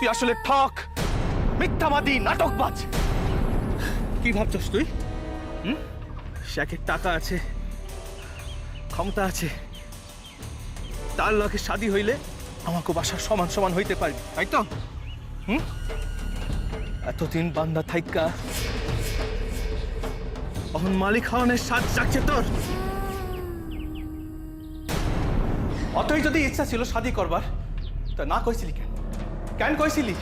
তুই আসলে ঠক, মিথ্যাবাদী, নাটকবাজ। কি ভাবছস তুই? শেখের টাকা আছে, ক্ষমতা আছে, তার লগে শাদী হইলে আমাকে বাসার সমান সমান হইতে পারবি, তাই তো? এতদিন বান্দা থাইকা অহন মালিক হওয়ানের স্বাদ জাগছে তোর। অতই যদি ইচ্ছা ছিল শাদী করবার, তা না কইছিলি কেন? কেন কইছিলি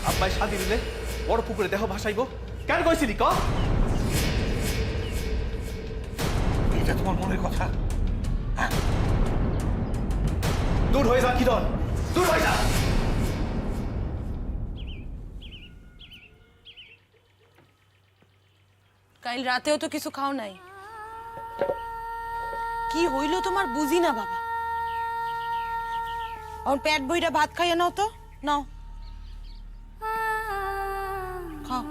আব্বাই শাদী দিলে বড় পুকুরে দেহ ভাসাইব? কেন কইছিলি ক? এটা তোমার মনের কথা? দূর হয়ে যা কিরণ, দূর হয়ে যা। কাল রাতেও তো কিছু খাও নাই, কি হইল তোমার বুঝি না বাবা। আর পেট বইরা ভাত খাইয়া নাও তো, নাও খাও।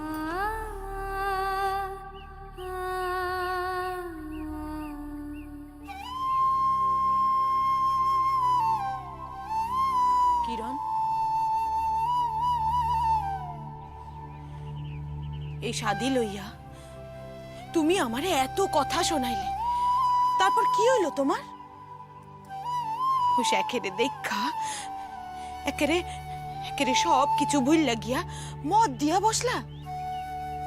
কিরণ, এই শাদি লইয়া তুমি আমারে এত কথা শোনাইলে, তারপর কি হইল তোমার? হুশ একেরে দেখা একেরে সব কিছু ভুল লাগিয়া মদ দিয়া বসলা।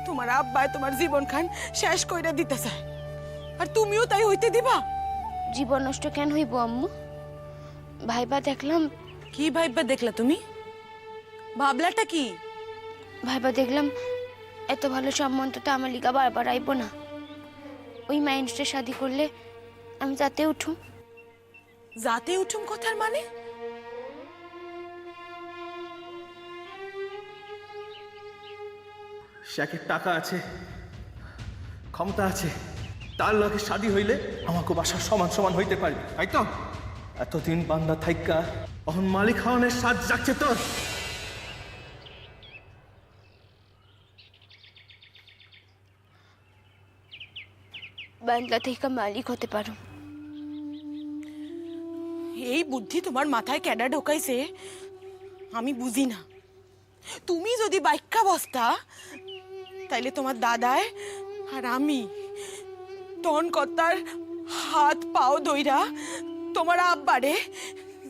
তোমার আব্বাই তোমার জীবন খান শেষ কইরা দিতে চায়, আর তুমিও তাই হইতে দিবা? জীবন নষ্ট কেন হইব আম্মু? ভাইবা দেখলাম। কি ভাইবা দেখলা তুমি? ভাবলাটা কি? ভাইবা দেখলাম এত ভালো সম্বন্ধ তো আমার লিগা বারবার আইব না। ওই মাইন্ডসে শাদি করলে আমি যাতে উঠুম। যাতে উঠুম কথার মানে? শেখের টাকা আছে, ক্ষমতা আছে, তার লগে শাদী হইলে আমাকে বাসার সমান সমান হইতে পারবি, তাই তো? এতদিন বান্দা থাইকা অহন মালিক হওয়ানের স্বাদ জাগছে তোর। বাংলা থেকে মালিক হতে পারো। এই বুদ্ধি তোমার মাথায় কেডা ঢোকাইছে আমি বুঝি না। তুমি যদি বাইক্কা বস্তা, তাইলে তোমার দাদায় আর আমি তন কর্তার হাত পাও দইরা তোমার আব্বারে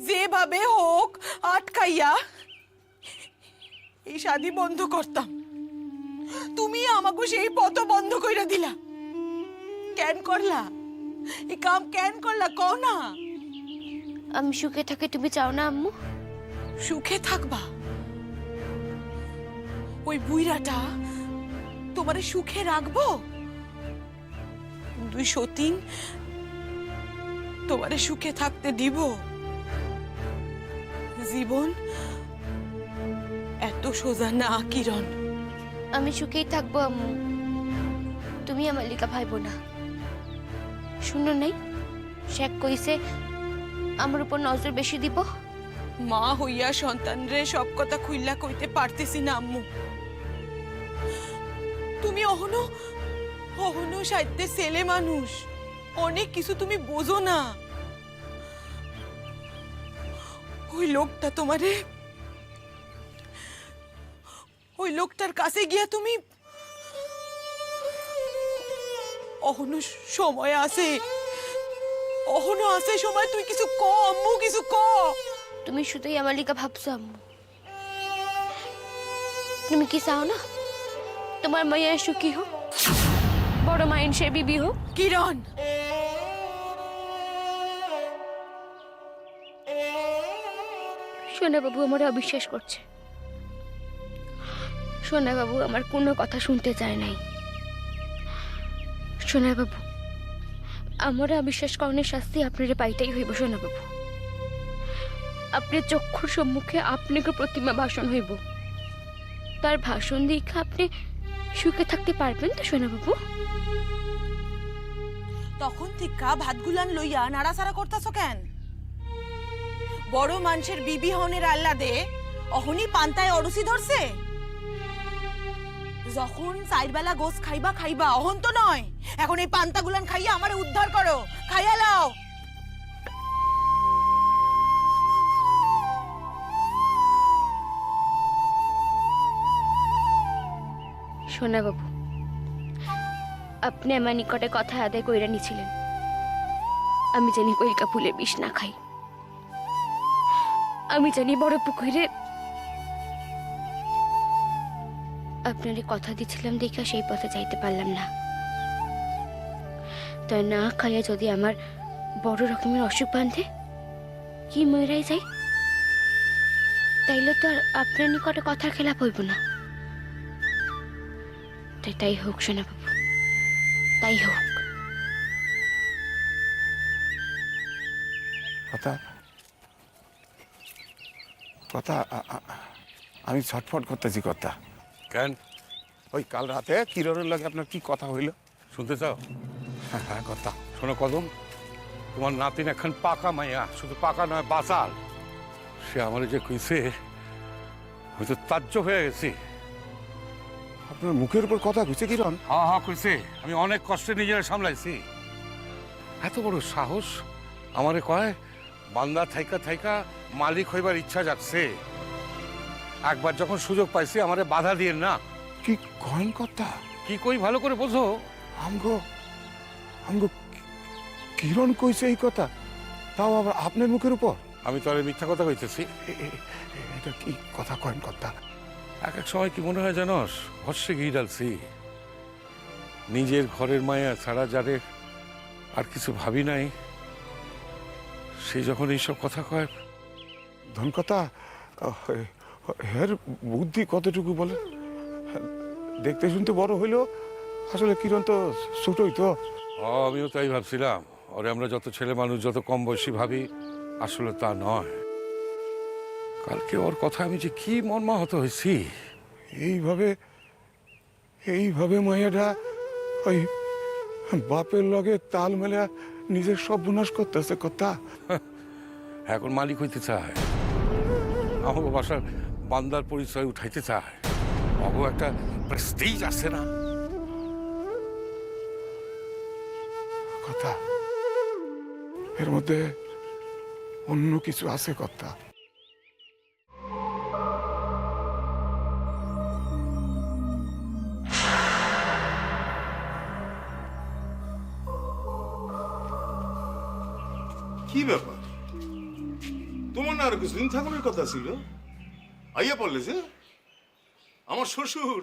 যেভাবে হোক আটকাইয়া এই শাদি বন্ধ করতাম। তুমি আমাকে সেই পথ বন্ধ কইরা দিলা। কেন করলা এই কাম? কেন করলা কও না? আমি সুখে থাকে তুমি চাও না আম্মু? সুখে থাকবা? ওই বুইরাটা তোমারে সুখে রাখবো? দুই সতীন তোমারে সুখে থাকতে দিব? জীবন এত সোজা না কিরণ। আমি সুখেই থাকবো আম্মু, তুমি আমার লিগা ভাইবো না। শুনো নাই শেখ কইছে আমার উপর নজর বেশি দিব। মা হইয়া সন্তানরে সব কথা খুইল্লা কইতে পারতেছি না আম্মু। তুমি অহনো সাহিত্যে ছেলে মানুষ, অনেক কিছু তুমি বোঝো না। ওই লোকটার কাছে গিয়া তুমি অহনো সময় আছে, অহনো আছে সময়, তুই কিছু ক আম্মু, কিছু ক। তুমি শুধুই আমার লিগা ভাবছো আম্মু। তুমি কি চাও না তোমার মাইয়া সুখী হোক, বড় মাইন সে বিবি হোক? কিরণ, সোনা বাবু আমার অবিশ্বাস করছে। সোনা বাবু আমার কোনো কথা শুনতে চায় নাই। সোনা বাবু আমার অবিশ্বাস করণের শাস্তি আপনারে পাইতেই হইব। সোনা বাবু আপনার চক্ষুর সম্মুখে আপনাকে প্রতিমা ভাষণ হইব, তার ভাষণ দেখে আপনি সুখে থাকতে পারবেন তো সোনা বাবু? তখন থেকে ভাতগুলান লইয়া নাড়াচাড়া করতেছ কেন? বড় মানুষের বিবি হনের আহ্লাদে অহনি পান্তায় অরুচি ধরছে। যখন চাইরবেলা গোস খাইবা অহন তো নয়। এখন এই পান্তাগুলান খাইয়া আমারে উদ্ধার করো, খাইয়া লাও। সোনা বাবু, আপনি আমার নিকটে কথা আদায় কইরা নিছিলেন আমি জানি কইলকা ফুলের বিষ না খাই, আমি জানি বড় পুকুরে আপনারে কথা দিছিলাম দেখা সেই পথে যাইতে পারলাম না। তাই না খাইয়া যদি আমার বড় রকমের অসুখ বাঁধে, কি মরাই যাই, তাইলে তো আর আপনার নিকটে কথার খেলাপ হইব না। তাই হোক সোনা বাবু, তাই হোক। কথা কথা আমি ছটফট করতেছি কথা। কেন? ওই কাল রাতে কিরণের লাগে আপনার কি কথা হইল? শুনতে চাও? হ্যাঁ কথা। শোনো কদম, তোমার নাতিন এখন পাকা মাইয়া, শুধু পাকা নয় বাচাল। সে আমার যে কইছে আমি তো তাজ্য হয়ে গেছি। আপনার মুখের উপর কথা কইছে কিরণ? হা হা কইছে, আমি অনেক কষ্টে নিজেরা সামলাইছি। এত বড় সাহস আমারে কয় বান্দা থাইকা থাইকা মালিক হইবার ইচ্ছা জাগছে। একবার যখন সুযোগ পাইছি আমারে বাধা দিয়ে না। কি কন কথা? কি কই ভালো করে বোঝো। আমগো আমগো কিরণ কইছে এই কথা, তাও আবার আপনার মুখের উপর? আমি তো আর মিথ্যা কথা কইতেছি। এটা কি কথা কন কথা? এক এক সময় কি মনে হয় জানোস, ভস্যে ঘি ডালছি। নিজের ঘরের মায়া ছাড়া যারে আর কিছু ভাবি নাই, সে যখন এইসব কথা কয়। ধন কথা হের বুদ্ধি কতটুকু বলে? দেখতে শুনতে বড় হইলো, আসলে কিরণ তো ছোটই তো। আমিও তাই ভাবছিলাম, ওরে আমরা যত ছেলে মানুষ যত কম বয়সী ভাবি, আসলে তা নয়। কালকে ওর কথা আমি যে কি মর্মাহত হয়েছি। এইভাবে এইভাবে মাইয়াটা ওই বাপের লগে তাল মেলা নিজের সব বিনাশ করতেছে কথা। এখন মালিক হইতে চায়, আমাকে বাসার বান্দার পরিচয় উঠাইতে চায়। অব একটা প্রেস্টিজ আছে না কথা, এর মধ্যে অন্য কিছু আছে কথা। কি ব্যাপার? তোমার না আরো কিছুদিন থাকার কথা ছিল, আইয়া পড়লে যে? আমার শ্বশুর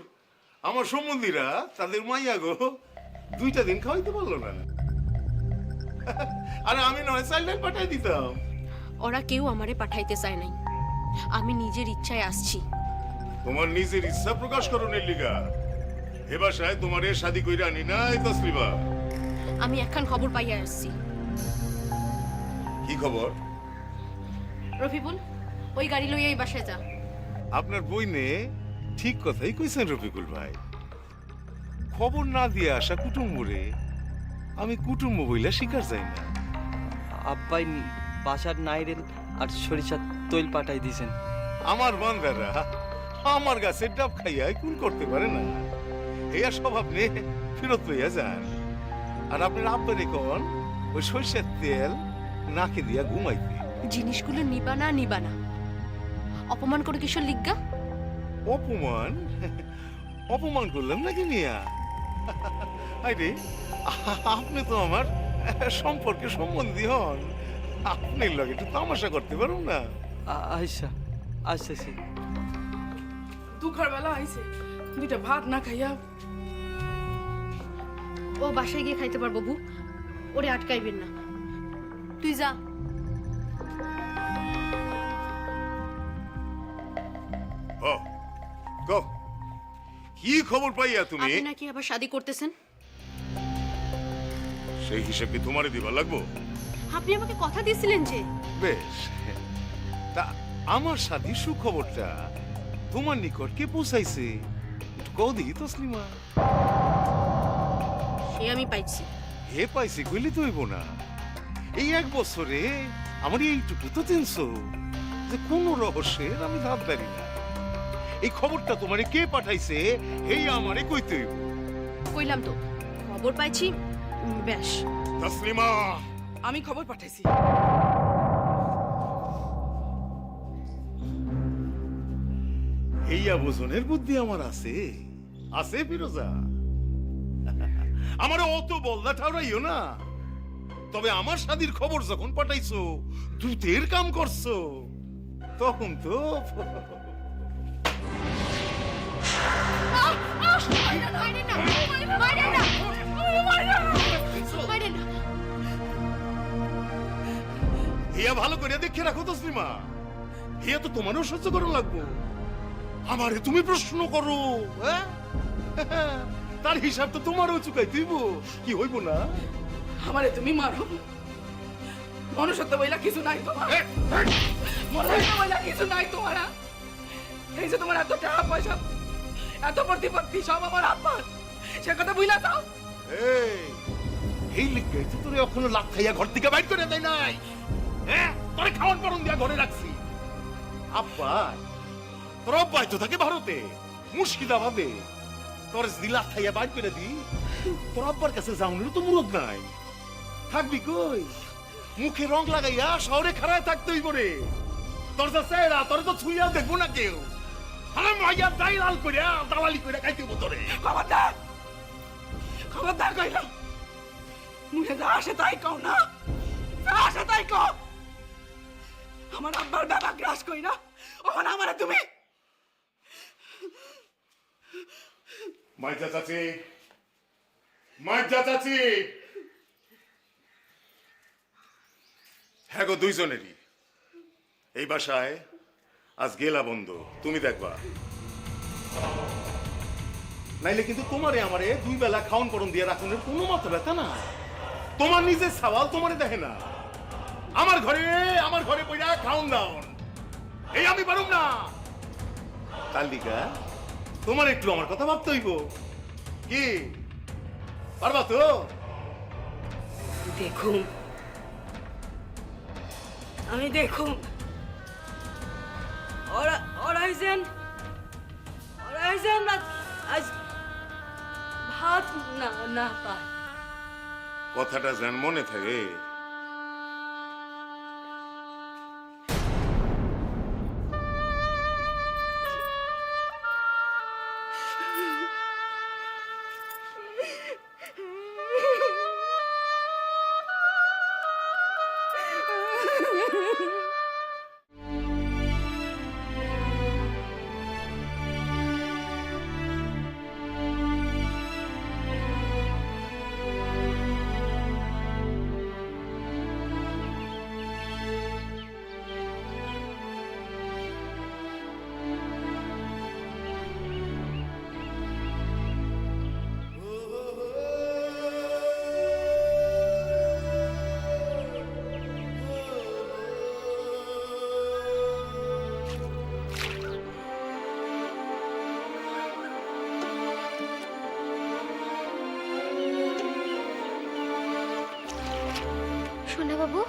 আমার সম্বন্ধীরা তাদের মাইয়া গো 2টা দিন খাওয়াইতে পারলো না। আর আমি নয় চাইল্ড পাঠাই দিতাম। ওরা কেউ আমারে পাঠাইতে চায় নাই, আমি নিজের ইচ্ছায় আসছি। তোমার নিজের ইচ্ছা প্রকাশ করণের লিগা এ বাসায় তোমার এ শাদি কইরা আনি নাই তসলিমা। আমি একখান খবর পাইয়া আসছি। কি খবর? রফিকুল, ওই গাড়ি লইয়া এই বাসায় যা। আপনার বইনে ঠিক কথাই কইছেন রফিকুল ভাই। খবর না দিয়ে আসা কুটুম্বরে আমি কুটুম্ব বইলা শিকার যাই না। আব্বাই বাসার নাইরেল আর সরিষার তৈল পাঠাই দিয়েছেন। আমার বান্দারা আমার গাছের ডাব খাইয়া কুল করতে পারে না, এইয়া স্বভাব নিয়ে ফেরত লইয়া যান। আর আপনার আব্বারে কোন ওই সরষের তেল নাকে দিয়া ঘুমাইতে। জিনিসগুলো নিবা না, অপমান করে কিশোর লিগা। অপমান? অপমান করলাম নাকি মিয়া? আরে আপনি তো আমার সম্পর্কে সম্বন্ধী হন, আপনার লগে একটু তামাশা করতে পারুন না? আচ্ছা আসতেছি। দুঃখের বেলা আইছে, 2টা ভাত না খাইয়া। ও বাসায় গিয়ে খাইতে পারবো বউ, ওরে আটকাইবেন না। তুই যা। ও গো, কি খবর পাইয়া তুমি? আপনি নাকি আবার শাদি করতেছেন? সেই হিসেব কি তোমারে দিবা লাগবো? আপনি আমাকে কথা দিয়েছিলেন যে। বেশ, তা আমার সাথে সুখবরটা তোমার নিকট কে পৌঁছাইছে একটু কও দিই তসলিমা। সে আমি পাইছি। হে পাইছি কইলে তো হইব না। এই 1 বছরে আমার এইটুকু তো চিনছো যে কোনো রহস্যের আমি ধার ধারি না। এই খবরটা তোমারে কে পাঠাইছে এই আমারে কইতে হইব। কইলাম তো খবর পাইছি, বেশ। তসলিমা, আমি খবর পাঠাইছি। এই আবজনের বুদ্ধি আমার আছে। আছে ফিরোজা? আমার অত বলদা ঠাউরাইও না। তবে আমার শাদির খবর যখন পাঠাইছো, দূতের কাম করছো, তখন তো হিয়া ভালো করে দেখে রাখো তসলিমা। হিয়া তো তোমারও সহ্য করা লাগবো। আমারে তুমি প্রশ্ন করো, হ্যাঁ? তার হিসাব তো তোমারও চুকাই দিব, কি হইব না? আমারে তুমি মারো, মনুষ্যত্ব বইলা কিছু নাই তোমার, মনুষ্যত্ব বইলা কিছু নাই তোমার। এই যে তোমার এত টাকা পয়সা, এত প্রতিপত্তি, সব আমার আব্বার, সে কথা বুঝলা তাও? এই লিখে তো তোরে এখনো লাখ খাইয়া ঘর থেকে বাইর করে দেয় নাই, হ্যাঁ? তোরে খাওয়ান পরন দিয়া ঘরে রাখছি। আব্বা, তোর আব্বাই তো থাকে ভারতে, মুর্শিদাবাদে। তোর যদি লাখ খাইয়া বাইর করে দি, তোর আব্বার কাছে যাওনের তো মুরদ নাই। থাকবি কই? মুখে রং লাগাইয়া শহরে খাড়ায় থাকতে হইব রে। তোর যা চেহারা, তোর তো ছুঁইয়া দেখবো না কেউ। আরে মাইয়া দাই লাল কইরা দালালি কইরা খাইতে হইব তোরে। খবরদার, খবরদার কইলাম, মুখে যা আসে তাই কও না, যা আসে তাই কও। আমার আব্বার বাবা গ্রাস কইরা ওখান আমারে তুমি মাইজা চাচি, মাইজা চাচি। হ্যাঁ গো, দুইজনেরই এই বাসায় আজ গেলা বন্ধ, তুমি দেখবা। নাইলে কিন্তু তোমারে আমারে দুই বেলা খাওন পরন দিয়ে রাখনের কোনো মাথা ব্যথা না। তোমার নিজের সওয়াল তোমারে দেখে না। আমার ঘরে পইরা খাওন দাওন, এই আমি পারুম না। কালিকা, তোমার একটু আমার কথা ভাবতে হইব। কি পারবা তো? দেখুন, আমি দেখুন ওরাইজেন আজ ভাত না না পায়। কথাটা যেন মনে থাকে। সোনা বাবু,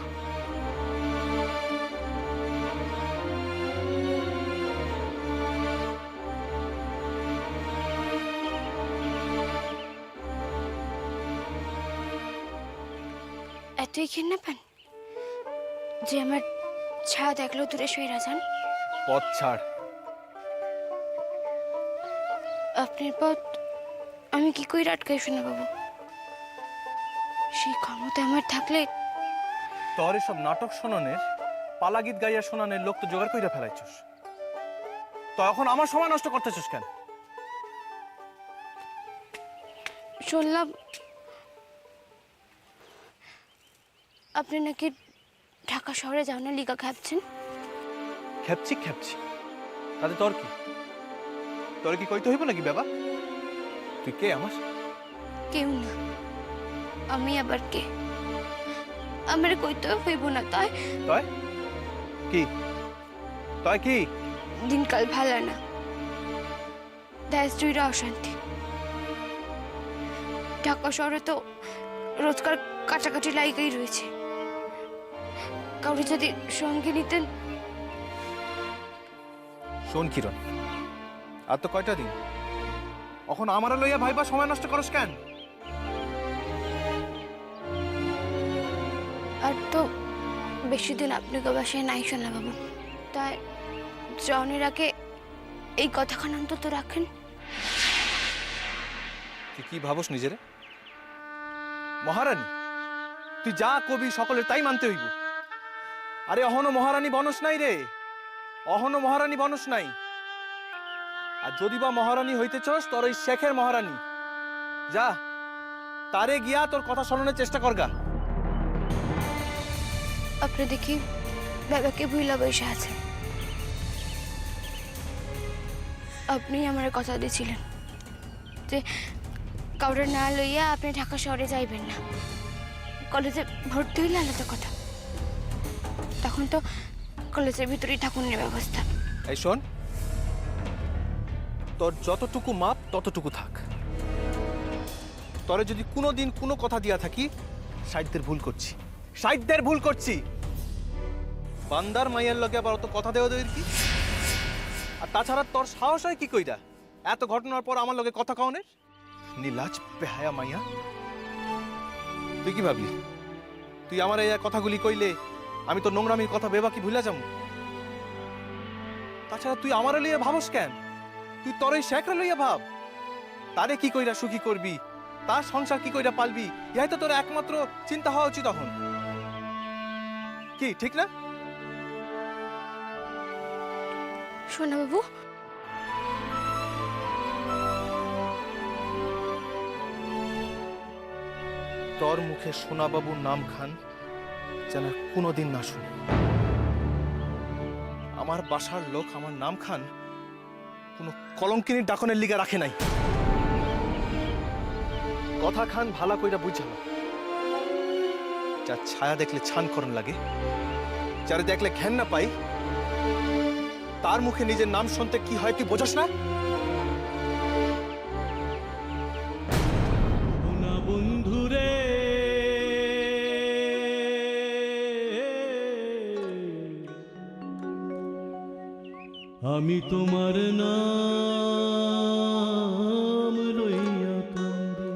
এতই ঘৃণা পান যে আমার ছায়া দেখলেও দূরে সইরা যান? পথ ছাড়। আপনার পথ আমি কি কই আটকাই শোনা বাবু? সেই ক্ষমতা আমার থাকলে তোর এসব নাটক শোনানের, পালা গীত গাইয়া শোনানের লোক তো জোগাড় কইরা ফেলাইছস। তো এখন আমার সময় নষ্ট করতেছস কেন? শুনলাম আপনি নাকি ঢাকা শহরে যাওয়ার লিগা ভাবছেন। খেপছি তাতে তোর কি? তোর কি কইতে হইব নাকি বাবা? তুই কে আমার? কেউ না, আমি আবার কে? আমার কইতে হইব না তাই? তয় কি? তয় কি? দিনকাল ভালো না, দেশ জুড়ে অশান্তি। ঢাকা শহরে তো রোজকার কাটাকাটি লাইগাই রয়েছে। কাউরি যদি সঙ্গে নিতেন। শোন কিরণ, আর তো কয়টা দিন, এখন আমারে লইয়া ভাইবা সময় নষ্ট করস কেন? আর তো বেশি দিন আপনাকে বাসায় নাই শোনা বাবু, তাই জনের আগে এই কথাখান অন্তত রাখেন। তুই কি ভাবস নিজেরে? মহারানী? তুই যা কবি সকলের তাই মানতে হইব। আরে অহনো মহারানী বনস নাই রে, অহনো মহারানী বনস নাই। আর যদি বা মহারানী হইতে চাস তোর ওই শেখের মহারানী, যা তারে গিয়া তোর কথা শোনানোর চেষ্টা করগা। আপনি দেখি বাবাকে ভুইলা বসে আছে। আপনি আমার কথা দিয়েছিলেন যে কাউরে না লইয়া আপনি ঢাকা শহরে যাইবেন না, কলেজে ভর্তি হইলে আলাদা কথা। তখন তো কলেজের ভিতরেই থাকুনের ব্যবস্থা। এই শোন, তোর যতটুকু মাপ ততটুকু থাক। তোরে যদি কোনোদিন কোনো কথা দিয়া থাকি, সাহিত্যের ভুল করছি, সাহিত্যের ভুল করছি। বান্দার মাইয়ার লগে আবার অত কথা দেওয়া দেওয়ার কি? আর তাছাড়া তোর সাহস হয় কি কইরা এত ঘটনার পর আমার লগে কথা কওনের? নীলাজ বেহায়া মাইয়া। তুই কি ভাবলি তুই আমার এই কথাগুলি কইলে আমি তোর নোংরামির কথা বেবা কি ভুলে যাবো? তাছাড়া তুই আমার লইয়া ভাবস কেন? তুই তোর এই শেখরা লইয়া ভাব। তারে কি কইরা সুখী করবি, তার সংসার কি কইরা পালবি, ইহাই তো তোর একমাত্র চিন্তা হওয়া উচিত। তখন কি ঠিক না? সোনা বাবু, তোর মুখে সোনাবাবুর নাম খান যেন কোনোদিন না শুনি। আমার বাসার লোক আমার নাম খান কোনো কলঙ্কিনীর ডাকনের লিগা রাখে নাই। কথা খান ভালা কইরা বুঝালো। যার ছায়া দেখলে ছান করন লাগে, যারে দেখলে ঘেন্না পাই, তার মুখে নিজের নাম শুনতে কি হয় তুই বোঝাস না? বন্ধুরে আমি তোমার নাম লইয়া কান্দি।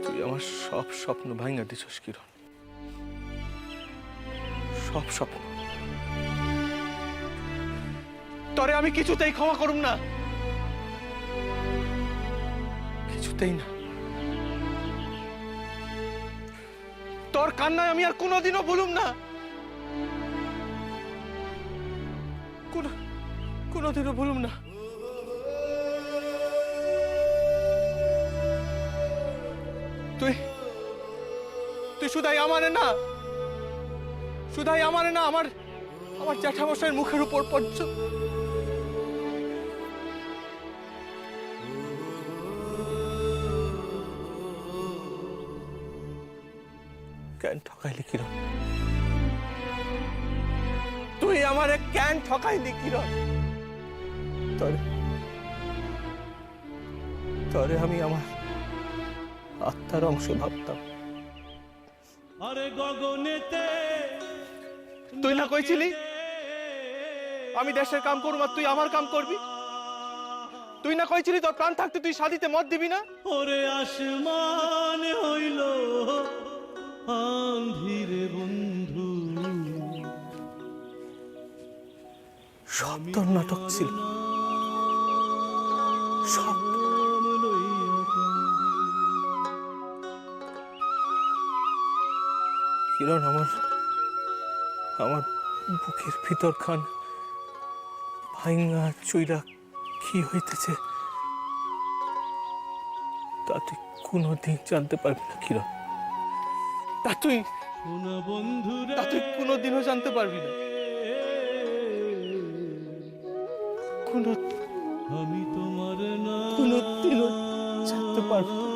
তুই আমার সব স্বপ্ন ভাঙা দিছস কিরণ, সব স্বপ্ন। তরে আমি কিছুতেই ক্ষমা করুম না, কিছুতেই না। তোর কান্নায় আমি আর কোনোদিনও ভুলুম না, কোনোদিনও ভুলুম না। তুই তুই শুধাই আমারে না, শুধাই আমারে না, আমার আমার জ্যাঠামশাইয়ের মুখের উপর পড়ছ। কেন ঠকাইলি কিরণ? তুই আমারে কেন ঠকাইলি কিরণ? তরে তরে আমি আমার আত্মার অংশ ভাবতাম। আরে গগনেতে তুই না কইছিলি আমি দেশের কাম করব আর তুই আমার কাম করবি? তুই না কইছিলি তোর প্রাণ থাকতে তুই শাদিতে মত দিবি না? ওরে আসমান হইল আন্ধিরে বন্ধু, সব তোর নাটক ছিল, সব। কিরণ, আমার আমার বুকের ভিতর খান ভাইঙ্গা চুইরা কি হইতেছে তা তুই কোনোদিন জানতে পারবি না কিরণ। তা তুই কোনোদিনও জানতে পারবি না, আমি তোমার কোনোদিনও জানতে পারবি না।